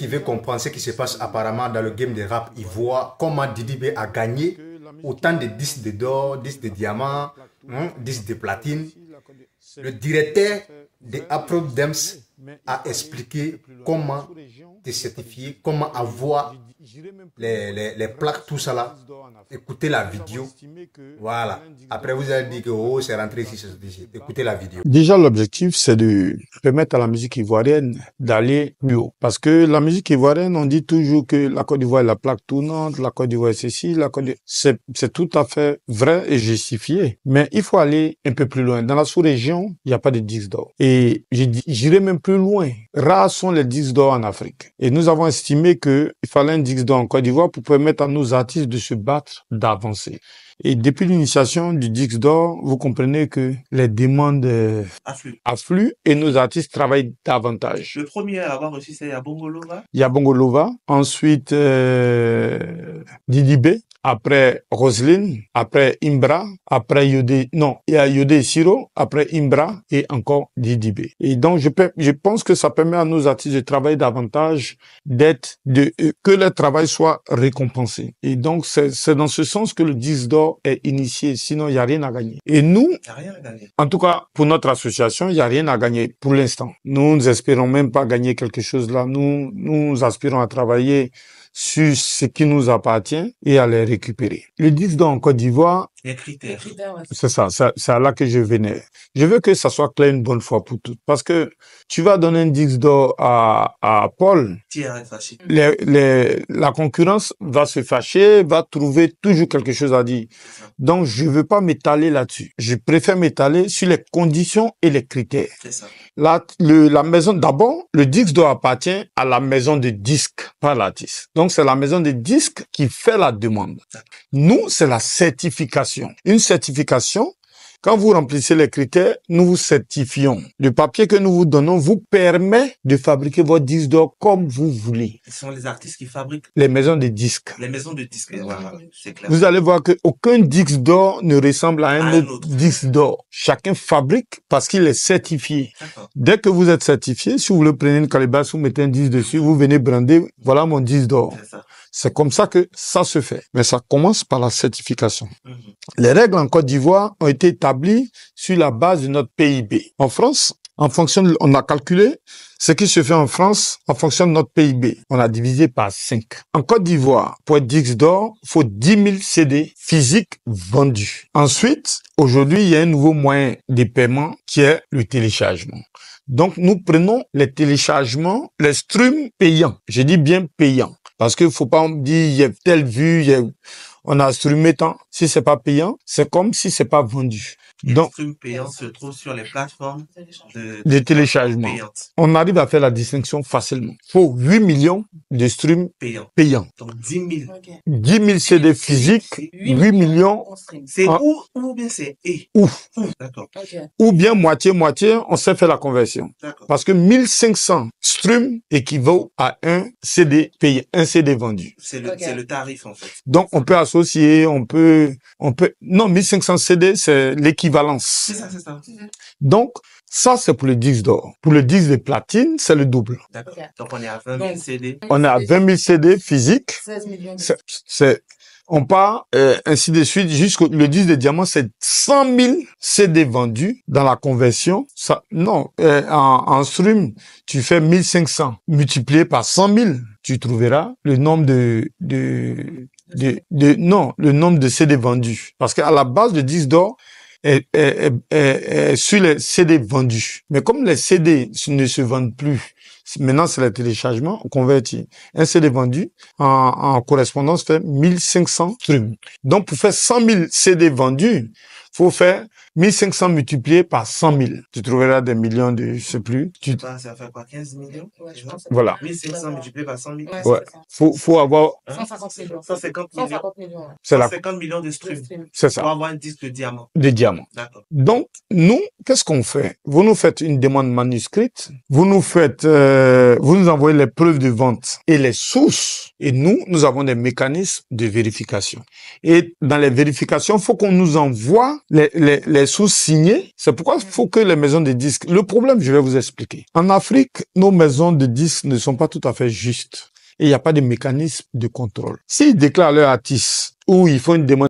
qui veut comprendre ce qui se passe apparemment dans le game de rap, il voit comment Didi B a gagné autant de disques d'or, disques de diamants, disques de platine. Le directeur de Afro Dems a expliqué comment te certifier, comment avoir les plaques, tout ça là. Écoutez la vidéo. Voilà. Après, vous allez dire que oh, c'est rentré ici, c'est ici. Écoutez la vidéo. Déjà, l'objectif, c'est de permettre à la musique ivoirienne d'aller plus haut. Parce que la musique ivoirienne, on dit toujours que la Côte d'Ivoire est la plaque tournante, la Côte d'Ivoire est ceci, la Côte d'Ivoire... C'est tout à fait vrai et justifié. Mais il faut aller un peu plus loin. Dans la sous-région, il n'y a pas de disques d'or. Et j'irai même plus loin. Rares sont les disques d'or en Afrique. Et nous avons estimé qu'il fallait un disque d'or en Côte d'Ivoire pour permettre à nos artistes de se battre, d'avancer. Et depuis l'initiation du disque d'or, vous comprenez que les demandes affluent et nos artistes travaillent davantage. Le premier à avoir reçu, c'est Yabongo Lova. Yabongo Lova. Ensuite, Didi B. Après Roselyne, après Imbra, après Yodé, non, il y a Yodé et Siro, après Imbra et encore Didi B. Et donc, je pense que ça permet à nos artistes de travailler davantage, que leur travail soit récompensé. Et donc, c'est dans ce sens que le disque d'or est initié, sinon il n'y a rien à gagner. Et nous, en tout cas, pour notre association, il n'y a rien à gagner pour l'instant. Nous n'espérons même pas gagner quelque chose là. Nous aspirons à travailler sur ce qui nous appartient et à les récupérer. Le disque d'or en Côte d'Ivoire, les critères. C'est ça, c'est à là que je venais. Je veux que ça soit clair une bonne fois pour toutes. Parce que tu vas donner un disque d'or à Paul, la concurrence va se fâcher, va trouver toujours quelque chose à dire. Donc, je veux pas m'étaler là-dessus. Je préfère m'étaler sur les conditions et les critères. C'est ça. La maison, d'abord, le disque d'or appartient à la maison de disques, pas l'artiste. Donc, c'est la maison de disques qui fait la demande. Nous, c'est la certification. Une certification, quand vous remplissez les critères, nous vous certifions. Le papier que nous vous donnons vous permet de fabriquer votre disque d'or comme vous voulez. Ce sont les artistes qui fabriquent les maisons de disques. Les maisons de disques, voilà, c'est clair. Vous allez voir qu'aucun disque d'or ne ressemble à un autre disque d'or. Chacun fabrique parce qu'il est certifié. Dès que vous êtes certifié, si vous le prenez une calebasse, vous mettez un disque dessus, vous venez brander, voilà mon disque d'or. C'est comme ça que ça se fait. Mais ça commence par la certification. Les règles en Côte d'Ivoire ont été établies sur la base de notre PIB. En France, on a calculé ce qui se fait en France en fonction de notre PIB. On a divisé par 5. En Côte d'Ivoire, pour être disque d'or, il faut 10 000 CD physiques vendus. Ensuite, aujourd'hui, il y a un nouveau moyen de paiement qui est le téléchargement. Donc, nous prenons les téléchargements, les streams payants. Je dis bien payants. Parce qu'il faut pas me dire, il y a telle vue, on a streamé tant. Si c'est pas payant, c'est comme si c'est pas vendu. Donc, les streams payants se trouvent sur les plateformes de téléchargement. On arrive à faire la distinction facilement. Il faut 8 millions de streams payants. Donc, 10 000. 10 000 CD physiques, 8 millions. C'est ou bien c'est ou. D'accord. Ou bien moitié-moitié, on sait faire la conversion. Parce que 1500 streams équivaut à un CD payé, un CD vendu. C'est le tarif, en fait. Donc, on peut associer, non, 1500 CD, c'est l'équivalence. C'est ça. Donc, ça, c'est pour le disque d'or. Pour le disque de platine, c'est le double. D'accord. Donc, on est à 20 000 CD. On est à 20 000 CD physiques. 16 millions. On part ainsi de suite jusqu'au le disque de diamant, c'est 100 000 CD vendus dans la conversion. Ça, non, en stream, tu fais 1500 multiplié par 100 000, tu trouveras le nombre le nombre de CD vendus. Parce qu'à la base, le disque d'or est sur les CD vendus. Mais comme les CD ne se vendent plus, maintenant c'est le téléchargement, on convertit. Un CD vendu en correspondance fait 1500 streams. Donc pour faire 100 000 CD vendus, faut faire 1500 multiplié par 100 000. Tu trouveras des millions de, je sais plus. Ça fait quoi, 15 millions? Ouais, je pense. Voilà. 1500 multiplié par 100 000. Ouais. Faut avoir 150 millions. 150 millions. 150 millions. Ouais. C'est 150 millions de streams. C'est ça. Pour avoir un disque de diamant. De diamant. D'accord. Donc, nous, qu'est-ce qu'on fait? Vous nous faites une demande manuscrite. Vous nous faites, vous nous envoyez les preuves de vente et les sources. Et nous avons des mécanismes de vérification. Et dans les vérifications, faut qu'on nous envoie les est sous-signé. C'est pourquoi il faut que les maisons de disques... Le problème, je vais vous expliquer. En Afrique, nos maisons de disques ne sont pas tout à fait justes. Et il n'y a pas de mécanisme de contrôle. S'ils déclarent leur artiste ou ils font une demande